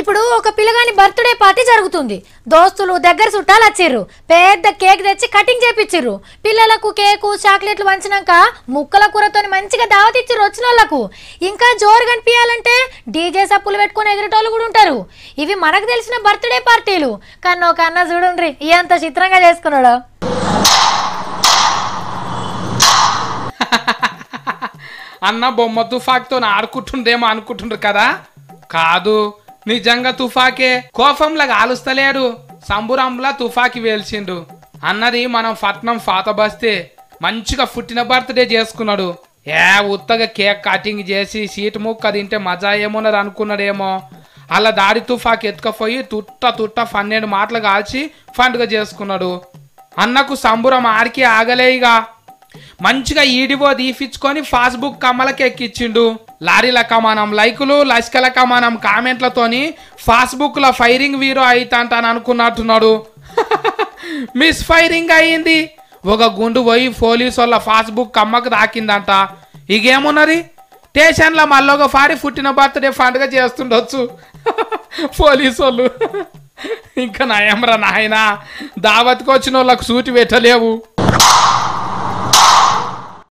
ఇప్పుడు ఒక పిల్లగాని బర్త్డే పార్టీ జరుగుతుంది. దోస్తులు దగ్గర చుట్టాలు వచ్చిర్రు. పెద్ద కేక్ తెచ్చి కటింగ్ చేపిచ్చిర్రు. పిల్లలకు కేకు చాక్లెట్లు పంచినాక ముక్కల కూరతో మంచిగా దావత్ ఇచ్చిర్రు వచ్చిన వాళ్ళకు. ఇంకా జోరు కనిపించాలంటే డీజే సప్పులు పెట్టుకుని ఎగిరేటోళ్ళు కూడా ఉంటారు. ఇవి మనకు తెలిసిన బర్త్డే పార్టీలు. కన్నా ఒక అన్న చూడండి ఎంత చిత్రంగా చేసుకున్నాడు. అన్న బొమ్మ తుఫాక్తో ఆడుకుంటుండేమో అనుకుంటుండ్రు కదా. కాదు, నిజంగా తుఫాకే కోపంలా కాలుస్తలేడు. సంబురంలా తుఫాకి వేల్చిండు. అన్నది మనం పట్నం ఫాత బస్తే మంచిగా పుట్టిన బర్త్డే చేసుకున్నాడు. ఉత్తగా కేక్ కటింగ్ చేసి సీటు ముక్క తింటే మజా ఏమోనని అనుకున్నాడేమో. అలా దాడి తుఫాకి ఎత్తుకపోయి తుట్ట 12 మాటలు కాల్చి పండుగ చేసుకున్నాడు. అన్నకు సంబురం ఆడికి ఆగలేయిగా. మంచిగా ఈడివో తీపిచ్చుకొని ఫేస్బుక్ కమ్మలకి ఎక్కిచ్చిండు. లారీల కమానం లైకులు, లష్కల కమానం కామెంట్లతోని ఫేస్బుక్ లో ఫైరింగ్ వీరో అయితంటాను అనుకున్నట్టున్నాడు. మిస్ ఫైరింగ్ అయ్యింది. ఒక గుండు పోయి పోలీసు వాళ్ళ ఫేస్బుక్ కమ్మకు తాకిందంట. ఇగేమున్నది, స్టేషన్లో మళ్ళొక పాడి పుట్టిన బర్త్డే పండుగ చేస్తుండొచ్చు పోలీసు వాళ్ళు. ఇంకా నయంరా నాయన, దావత్కి వచ్చిన వాళ్ళకు సూటి పెట్టలేవు.